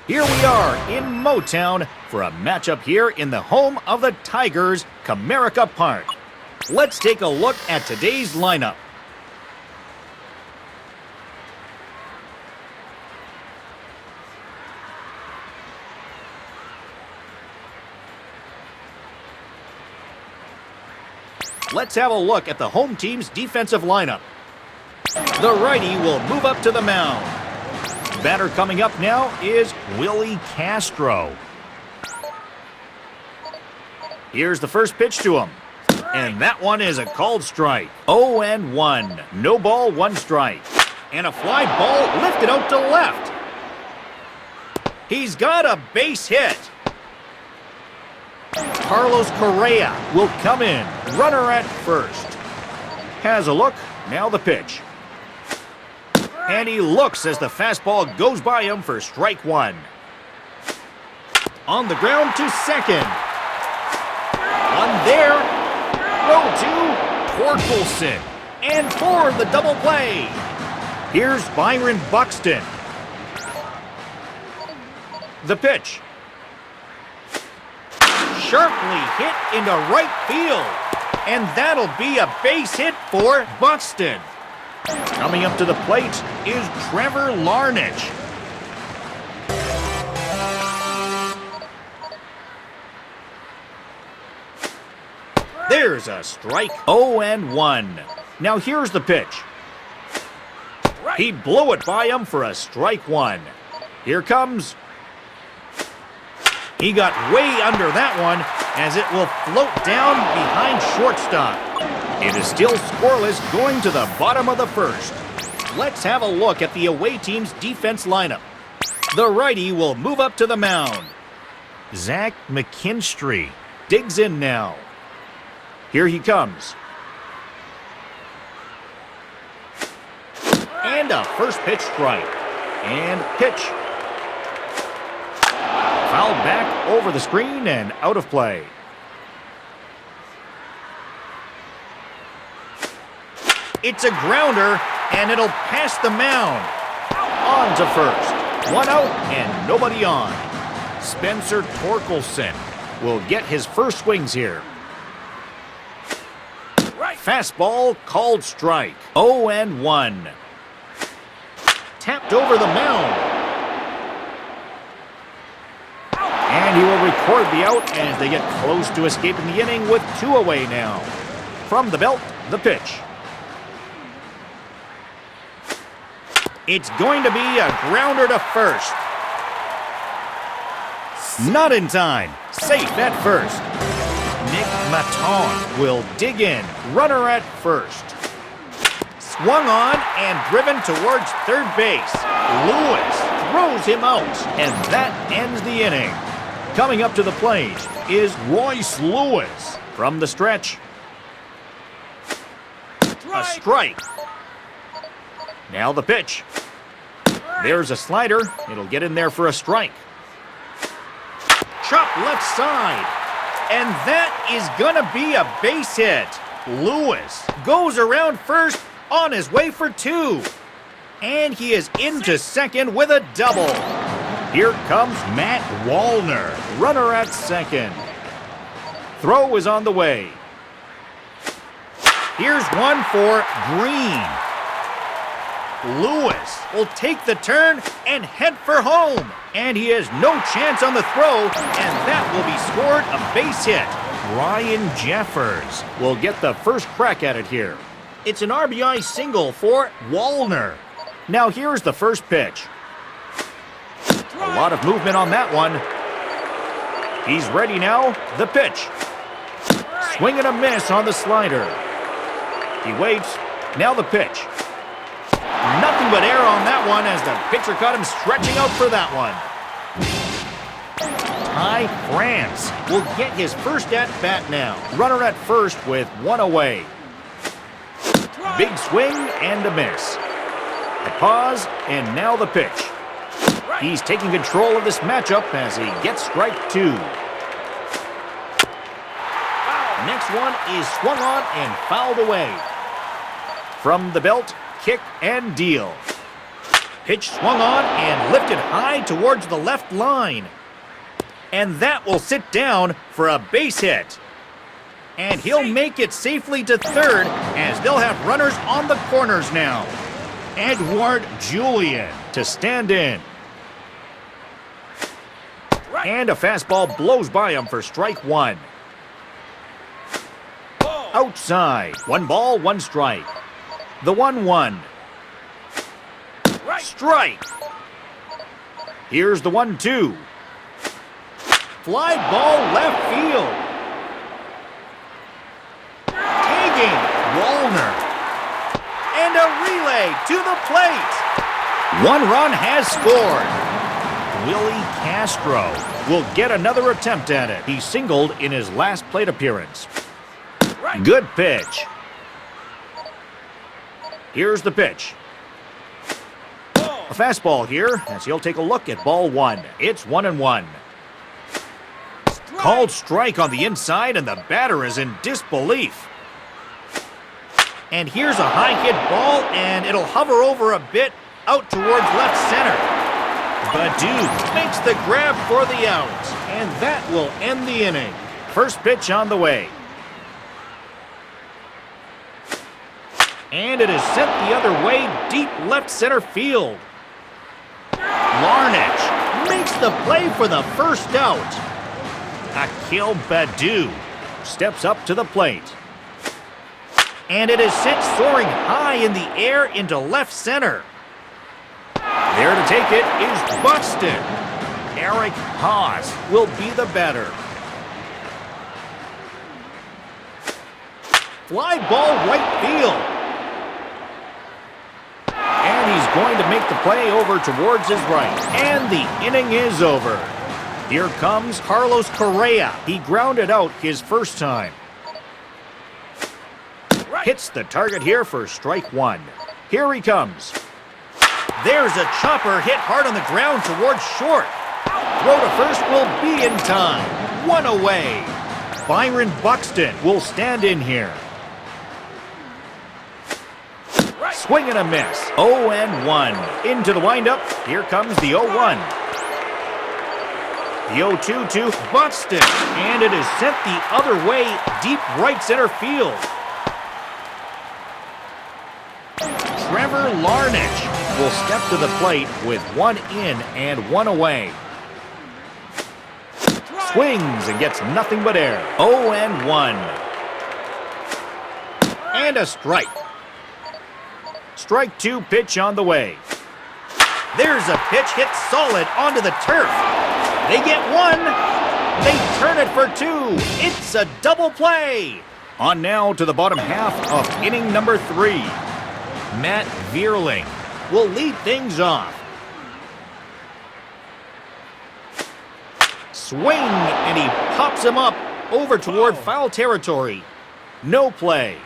Here we are in Motown for a matchup here in the home of the Tigers, Comerica Park. Let's take a look at today's lineup. Let's have a look at the home team's defensive lineup. The righty will move up to the mound. Batter coming up now is Willie Castro. Here's the first pitch to him. And that one is a called strike. 0-1. No ball, one strike. And a fly ball lifted out to left. He's got a base hit. Carlos Correa will come in. Runner at first. Has a look. Now the pitch. And he looks as the fastball goes by him for strike one. On the ground to second. One there. Throw to Torkelson. And for the double play. Here's Byron Buxton. The pitch. Sharply hit into right field. And that'll be a base hit for Buxton. Coming up to the plate is Trevor Larnach. There's a strike. 0-1. Now here's the pitch. He blew it by him for a strike one. Here comes. He got way under that one as it will float down behind shortstop. It is still scoreless going to the bottom of the first. Let's have a look at the away team's defense lineup. The righty will move up to the mound. Zach McKinstry digs in now. Here he comes. And a first pitch strike. And pitch. Fouled back over the screen and out of play. It's a grounder, and it'll pass the mound. On to first. One out and nobody on. Spencer Torkelson will get his first swings here. Fastball called strike. 0-1. Tapped over the mound. And he will record the out as they get close to escaping the inning with two away now. From the belt, the pitch. It's going to be a grounder to first. Not in time. Safe at first. Nick Maton will dig in. Runner at first. Swung on and driven towards third base. Lewis throws him out, and that ends the inning. Coming up to the plate is Royce Lewis. From the stretch. A strike. Now the pitch. There's a slider. It'll get in there for a strike. Chop left side. And that is gonna be a base hit. Lewis goes around first on his way for two. And he is into second with a double. Here comes Matt Wallner. Runner at second. Throw is on the way. Here's one for Green. Lewis will take the turn and head for home. And he has no chance on the throw, and that will be scored a base hit. Ryan Jeffers will get the first crack at it here. It's an RBI single for Wallner. Now here's the first pitch. A lot of movement on that one. He's ready now. The pitch. Swing and a miss on the slider. He waits. Now the pitch. Nothing but air on that one as the pitcher caught him stretching out for that one. Ty France will get his first at-bat now. Runner at first with one away. Big swing and a miss. A pause, and now the pitch. He's taking control of this matchup as he gets strike two. Next one is swung on and fouled away. From the belt, kick and deal. Pitch swung on and lifted high towards the left line. And that will sit down for a base hit. And he'll make it safely to third as they'll have runners on the corners now. Edward Julian to stand in. And a fastball blows by him for strike one. Outside. 1 ball, 1 strike. The 1-1. Strike. Here's the 1-2. Fly ball left field. Tagging Wallner. And a relay to the plate. 1 run has scored. Willie Castro will get another attempt at it. He singled in his last plate appearance. Good pitch. Here's the pitch. A fastball here as he'll take a look at ball 1. It's 1-1. Called strike on the inside, and the batter is in disbelief. And here's a high hit ball, and it'll hover over a bit out towards left center. Baddoo makes the grab for the out, and that will end the inning. First pitch on the way. And it is sent the other way, deep left center field. Larnach makes the play for the first out. Akil Baddoo steps up to the plate. And it is sent soaring high in the air into left center. There to take it is Buxton. Eric Haas will be the batter. Fly ball right field. And he's going to make the play over towards his right. And the inning is over. Here comes Carlos Correa. He grounded out his first time. Hits the target here for strike 1. Here he comes. There's a chopper hit hard on the ground towards short. Throw to first will be in time. 1 away. Byron Buxton will stand in here. Swing and a miss. 0-1. Into the windup. Here comes the 0-1. The 0-2 to Buxton. And it is sent the other way, deep right center field. Trevor Larnach will step to the plate with 1 in and 1 away. Swings and gets nothing but air. 0-1. And a strike. Strike 2 pitch on the way. There's a pitch hit solid onto the turf. They get 1. They turn it for 2. It's a double play. On now to the bottom half of inning number 3. Matt Vierling will lead things off. Swing, and he pops him up over toward foul territory. No play.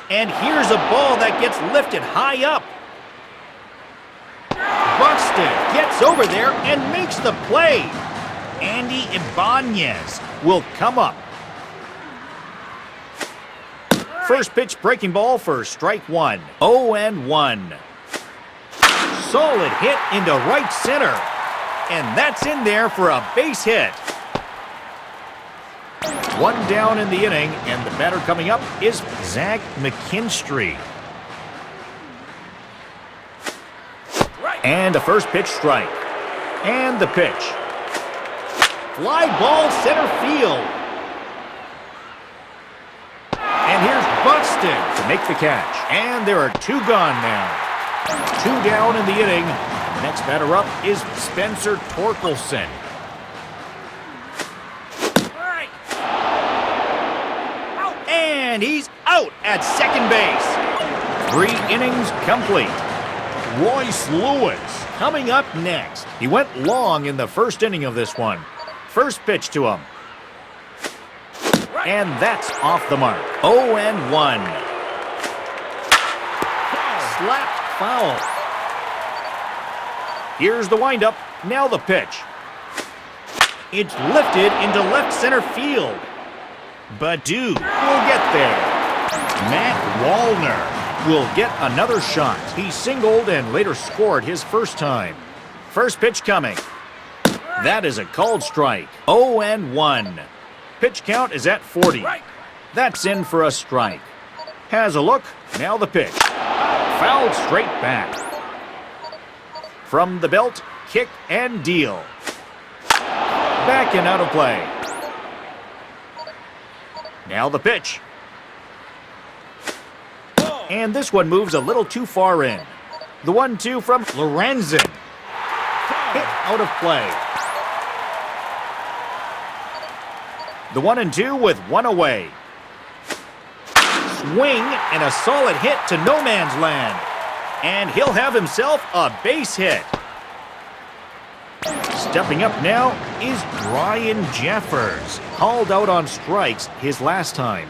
And here's a ball that gets lifted high up. Buxton gets over there and makes the play. Andy Ibanez will come up. First pitch breaking ball for strike 1. 0-1. Solid hit into right center. And that's in there for a base hit. 1 down in the inning, and the batter coming up is Zach McKinstry. And a first pitch strike. And the pitch. Fly ball center field. And here's Buxton to make the catch. And there are 2 gone now. 2 down in the inning. The next batter up is Spencer Torkelson. And he's out at second base. 3 innings complete. Royce Lewis coming up next. He went long in the first inning of this one. First pitch to him. And that's off the mark. 0-1. Slapped foul. Here's the windup. Now the pitch. It's lifted into left center field. Baddoo will get there. Matt Wallner will get another shot. He singled and later scored his first time. First pitch coming. That is a called strike. 0-1. Pitch count is at 40. That's in for a strike. Has a look. Now the pitch. Fouled straight back. From the belt, kick and deal. Back and out of play. Now the pitch. And this one moves a little too far in. The 1-2 from Lorenzen. Hit out of play. The 1-2 with one away. Swing and a solid hit to no man's land. And he'll have himself a base hit. Stepping up now is Ryan Jeffers. Called out on strikes his last time.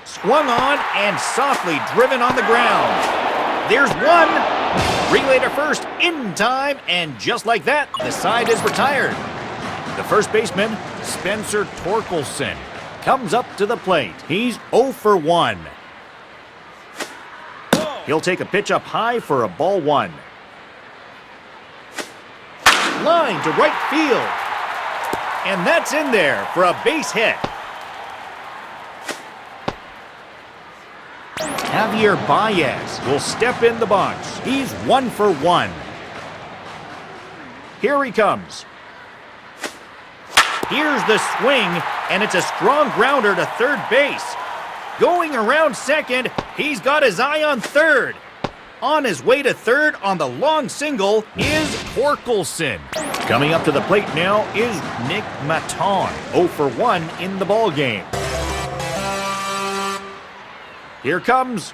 Swung on and softly driven on the ground. There's one. Relay to first in time, and just like that, the side is retired. The first baseman, Spencer Torkelson, comes up to the plate. He's 0 for 1. He'll take a pitch up high for a ball 1. Line to right field. And that's in there for a base hit. Javier Baez will step in the box. He's 1 for 1. Here he comes. Here's the swing, and it's a strong grounder to third base. Going around second, he's got his eye on third. On his way to third on the long single is Torkelson. Coming up to the plate now is Nick Maton, 0 for 1 in the ballgame. Here comes.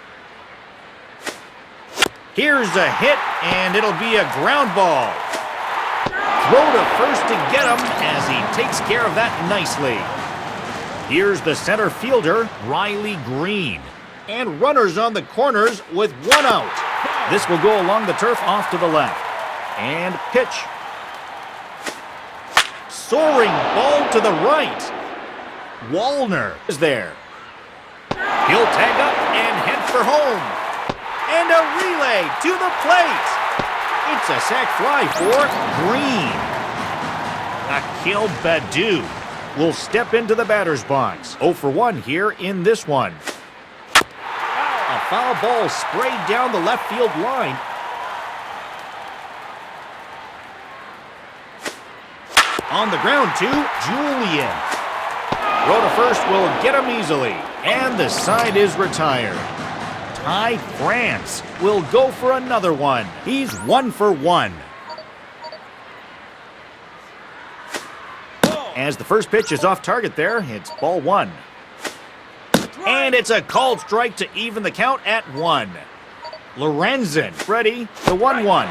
Here's a hit, and it'll be a ground ball. Throw to first to get him as he takes care of that nicely. Here's the center fielder, Riley Green. And runners on the corners with one out. This will go along the turf off to the left. And pitch. Soaring ball to the right. Wallner is there. He'll tag up and head for home. And a relay to the plate. It's a sac fly for Green. Akil Baddoo will step into the batter's box. 0 for 1 here in this one. A foul ball sprayed down the left field line. On the ground to Julian. Throw to first will get him easily. And the side is retired. Ty France will go for another one. He's 1 for 1. As the first pitch is off target there, it's ball 1. And it's a called strike to even the count at 1. Lorenzen ready, the 1-1.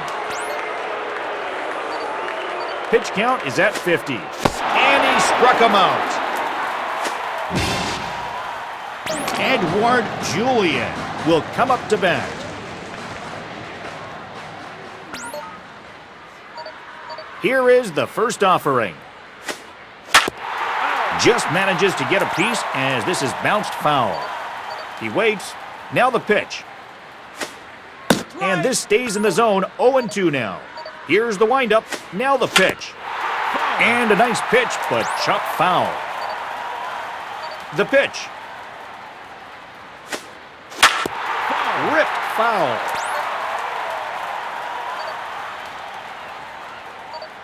Pitch count is at 50. And he struck him out. Edward Julian will come up to bat. Here is the first offering. Just manages to get a piece as this is bounced foul. He waits. Now the pitch. And this stays in the zone. 0-2 now. Here's the windup. Now the pitch. And a nice pitch, but chopped foul. The pitch. Ripped foul.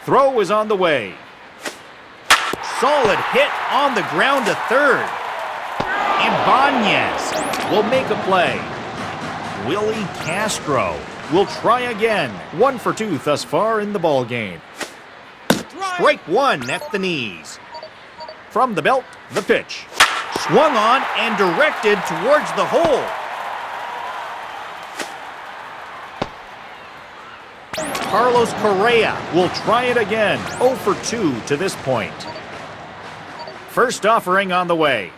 Throw is on the way. Solid hit on the ground to third. Ibanez will make a play. Willie Castro will try again. 1 for 2 thus far in the ballgame. Strike 1 at the knees. From the belt, the pitch. Swung on and directed towards the hole. Carlos Correa will try it again. 0 for 2 to this point. First offering on the way.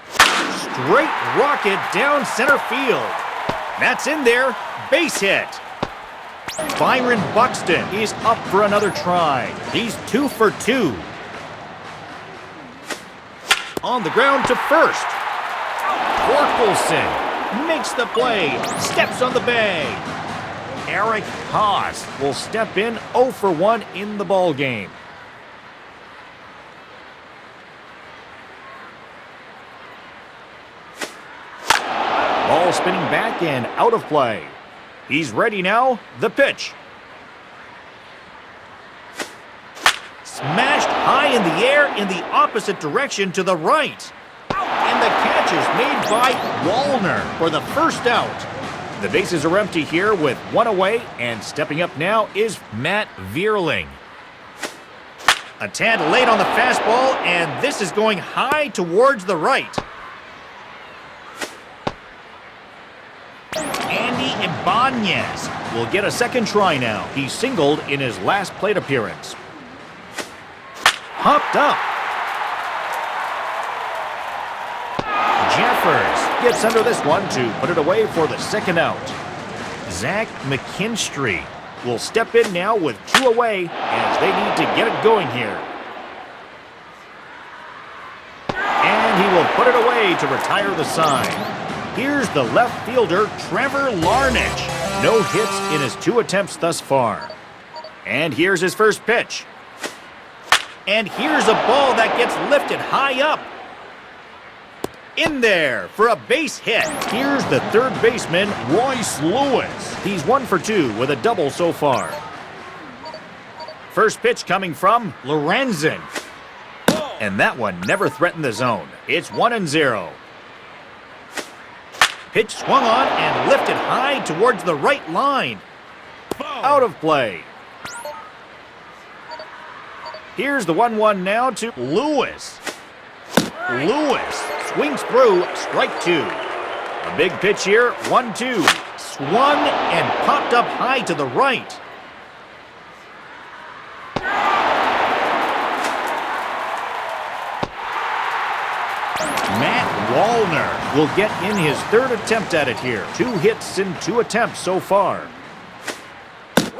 Straight rocket down center field. That's in there. Base hit. Byron Buxton is up for another try. He's 2 for 2. On the ground to first. Torkelson makes the play, steps on the bag. Eric Haas will step in 0 for 1 in the ballgame. Ball spinning back and out of play. He's ready now. The pitch. Smashed high in the air in the opposite direction to the right. And the catch is made by Wallner for the first out. The bases are empty here with 1 away, and stepping up now is Matt Vierling. A tad late on the fastball, and this is going high towards the right. Andy Ibanez will get a second try now. He singled in his last plate appearance. Hopped up. Jeffers gets under this one to put it away for the second out. Zach McKinstry will step in now with 2 away as they need to get it going here. And he will put it away to retire the side. Here's the left fielder, Trevor Larnach. No hits in his 2 attempts thus far. And here's his first pitch. And here's a ball that gets lifted high up. In there for a base hit. Here's the third baseman, Royce Lewis. He's 1 for 2 with a double so far. First pitch coming from Lorenzen. And that one never threatened the zone. It's 1-0. Pitch swung on and lifted high towards the right line. Out of play. Here's the 1-1 now to Lewis. Lewis swings through, strike 2. A big pitch here, 1-2. Swung and popped up high to the right. Matt Wallner will get in his 3rd attempt at it here. 2 hits in 2 attempts so far.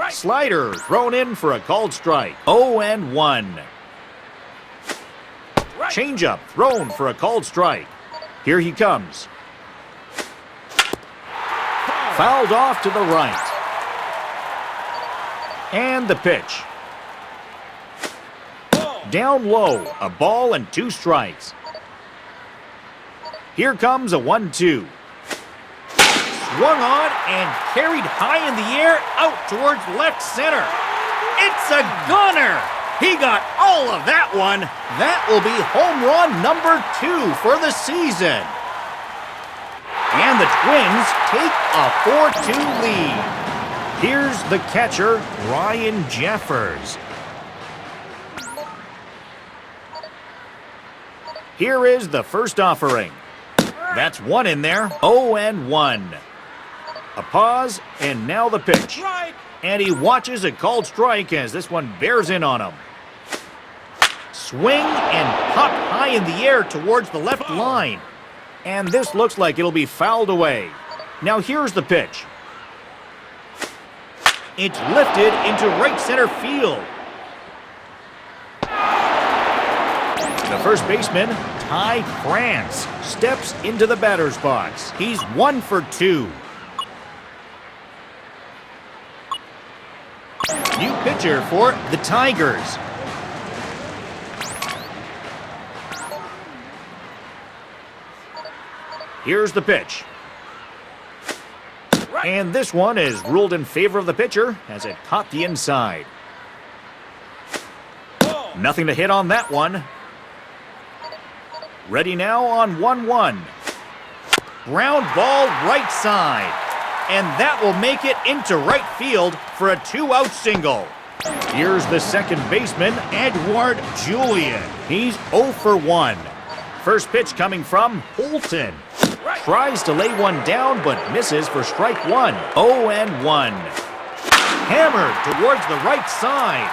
Slider thrown in for a called strike. 0-1. Changeup thrown for a called strike. Here he comes. Fouled off to the right. And the pitch. Down low, a ball and 2 strikes. Here comes a 1-2. Swung on and carried high in the air out towards left center. It's a gunner. He got all of that one. That will be home run number 2 for the season. And the Twins take a 4-2 lead. Here's the catcher, Ryan Jeffers. Here is the first offering. That's 1 in there. 0-1. A pause, and now the pitch. And he watches a called strike as this one bears in on him. Swing and pop high in the air towards the left line. And this looks like it'll be fouled away. Now here's the pitch. It's lifted into right center field. The first baseman, Ty France, steps into the batter's box. He's 1 for 2. New pitcher for the Tigers. Here's the pitch. And this one is ruled in favor of the pitcher as it caught the inside. Nothing to hit on that one. Ready now on 1-1. Ground ball right side. And that will make it into right field for a 2-out single. Here's the second baseman, Edward Julian. He's 0 for 1. First pitch coming from Holton. Tries to lay one down, but misses for strike 1. 0-1. Hammered towards the right side.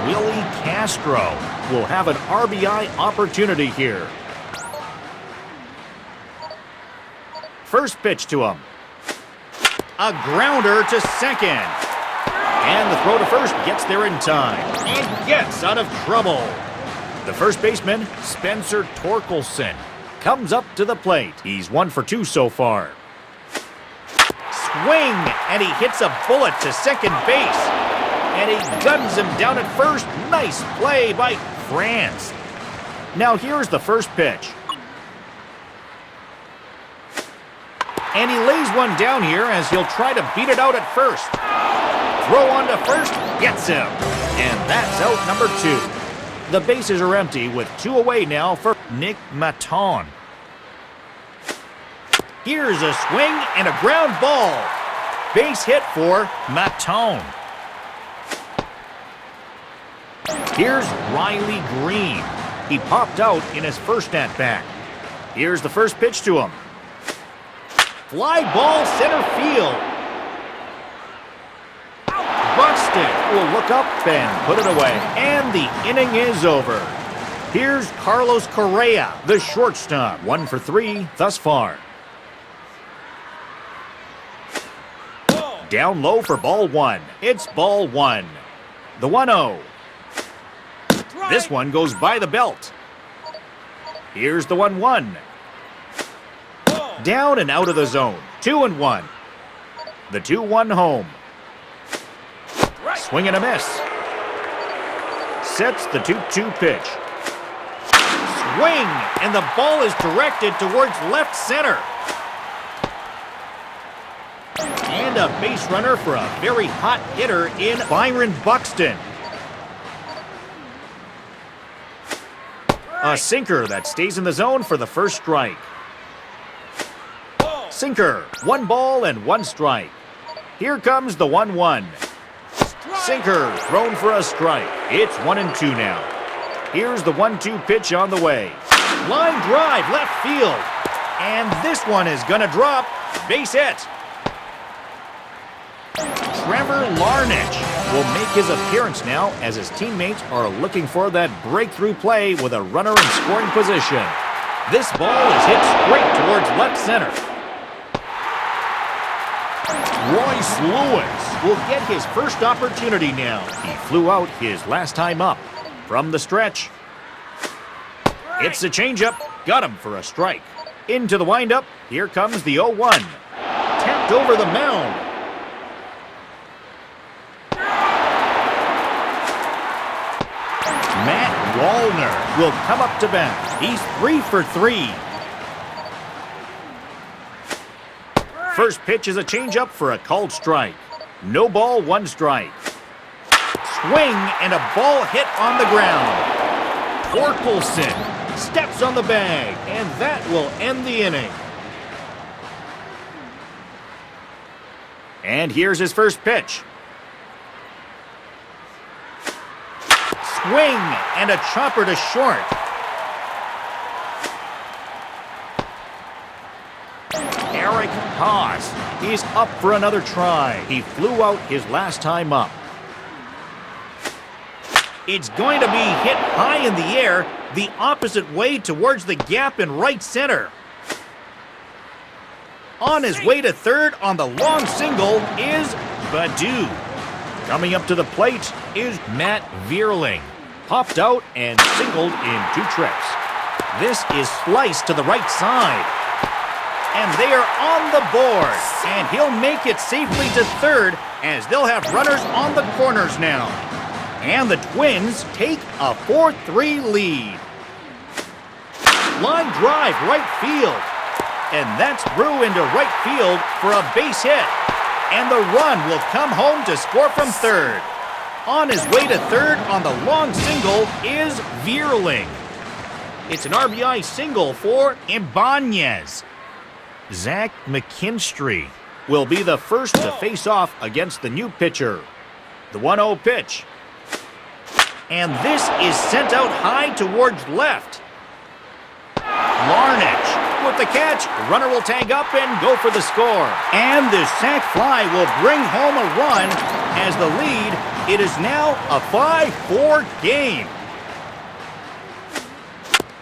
Willie Castro will have an RBI opportunity here. First pitch to him. A grounder to second. And the throw to first gets there in time and gets out of trouble. The first baseman, Spencer Torkelson, comes up to the plate. He's 1 for 2 so far. Swing, and he hits a bullet to second base. And he guns him down at first. Nice play by France. Now here's the first pitch. And he lays one down here as he'll try to beat it out at first. Throw on to first, gets him. And that's out number 2. The bases are empty with 2 away now for Nick Maton. Here's a swing and a ground ball. Base hit for Maton. Here's Riley Green. He popped out in his first at-bat. Here's the first pitch to him. Fly ball center field. Buxton will look up and put it away. And the inning is over. Here's Carlos Correa, the shortstop. 1 for 3 thus far. Down low for ball 1. It's ball 1. The 1-0. This one goes by the belt. Here's the 1-1. Down and out of the zone. 2-1. The 2-1 home. Swing and a miss. Sets the 2-2 pitch. Swing, and the ball is directed towards left center. And a base runner for a very hot hitter in Byron Buxton. A sinker that stays in the zone for the first strike. Sinker, 1 ball and 1 strike. Here comes the 1-1. Sinker, thrown for a strike. It's 1-2 now. Here's the 1-2 pitch on the way. Line drive, left field. And this one is gonna drop. Base hit. Trevor Larnach will make his appearance now as his teammates are looking for that breakthrough play with a runner in scoring position. This ball is hit straight towards left center. Royce Lewis will get his first opportunity now. He flew out his last time up. From the stretch. It's a changeup. Got him for a strike. Into the windup. Here comes the 0-1. Tapped over the mound. Matt Wallner will come up to bat. He's 3 for 3. First pitch is a changeup for a called strike. No ball, 1 strike. Swing and a ball hit on the ground. Torkelson steps on the bag, and that will end the inning. And here's his first pitch. Swing and a chopper to short. Eric Haas, he's up for another try. He flew out his last time up. It's going to be hit high in the air, the opposite way towards the gap in right center. On his way to third on the long single is Baddoo. Coming up to the plate is Matt Vierling. Popped out and singled in 2 trips. This is sliced to the right side. And they are on the board. And he'll make it safely to third as they'll have runners on the corners now. And the Twins take a 4-3 lead. Line drive right field. And that's through into right field for a base hit. And the run will come home to score from third. On his way to third on the long single is Vierling. It's an RBI single for Ibanez. Zach McKinstry will be the first to face off against the new pitcher. The 1-0 pitch. And this is sent out high towards left. Larnach with the catch. Runner will tag up and go for the score. And the sac fly will bring home a run as the lead. It is now a 5-4 game.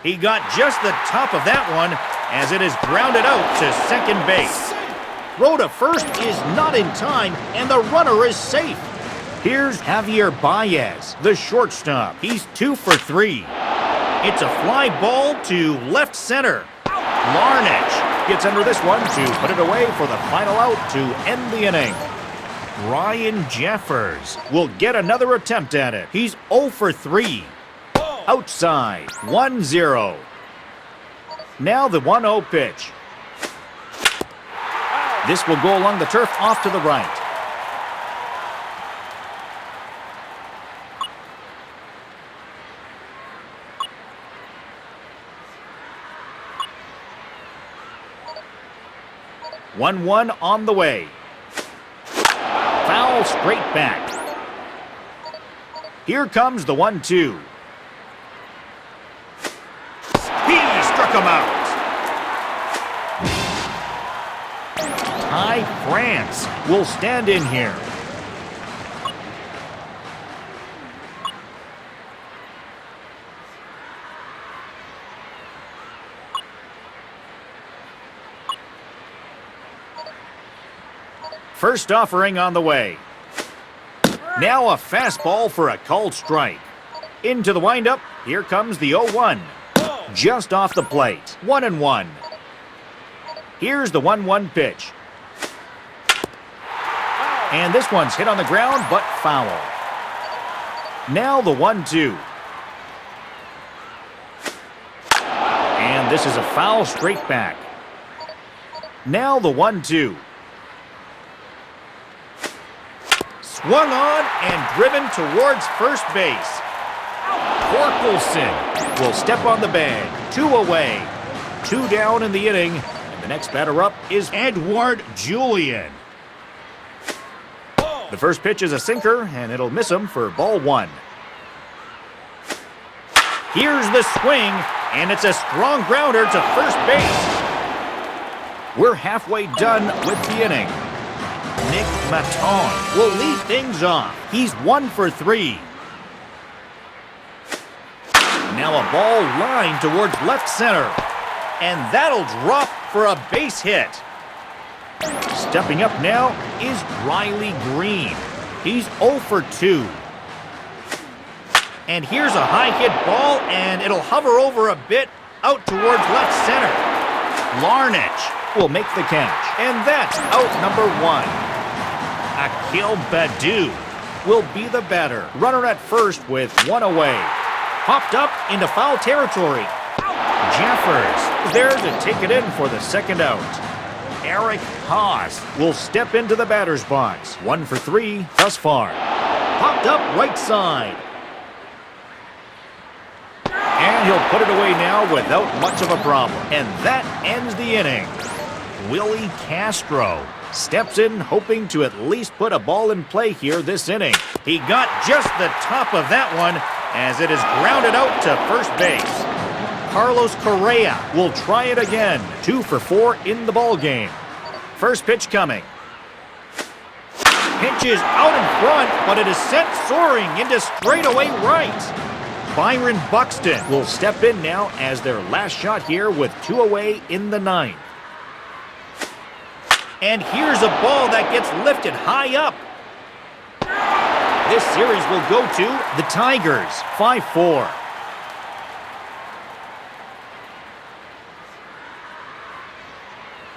He got just the top of that one as it is grounded out to second base. Throw to first is not in time, and the runner is safe. Here's Javier Baez, the shortstop. He's 2 for 3. It's a fly ball to left center. Larnach gets under this one to put it away for the final out to end the inning. Ryan Jeffers will get another attempt at it. He's 0 for 3. Outside, 1-0. Now the 1-0 pitch. This will go along the turf off to the right. One on the way. Foul straight back. Here comes the 1-2. He struck him out. Ty France will stand in here. First offering on the way. Now a fastball for a called strike. Into the windup. Here comes the 0-1. Just off the plate. 1-1. Here's the 1-1 pitch. And this one's hit on the ground, but foul. Now the 1-2. And this is a foul straight back. Now the 1-2. Swung on and driven towards first base. Torkelson will step on the bag. 2 away. 2 down in the inning. And the next batter up is Edward Julian. The first pitch is a sinker, and it'll miss him for ball 1. Here's the swing, and it's a strong grounder to first base. We're halfway done with the inning. Nick Maton will lead things off. He's 1 for 3. Now a ball lined towards left center. And that'll drop for a base hit. Stepping up now is Riley Green. He's 0 for 2. And here's a high hit ball, and it'll hover over a bit out towards left center. Larnach will make the catch. And that's out number 1. Akil Baddoo will be the batter. Runner at first with 1 away. Popped up into foul territory. Jeffers there to take it in for the second out. Eric Haas will step into the batter's box. 1 for 3 thus far. Popped up right side. And he'll put it away now without much of a problem. And that ends the inning. Willie Castro steps in hoping to at least put a ball in play here this inning. He got just the top of that one as it is grounded out to first base. Carlos Correa will try it again. 2 for 4 in the ball game. First pitch coming. Pitch is out in front, but it is sent soaring into straightaway right. Byron Buxton will step in now as their last shot here with 2 away in the 9th. And here's a ball that gets lifted high up. This series will go to the Tigers, 5-4.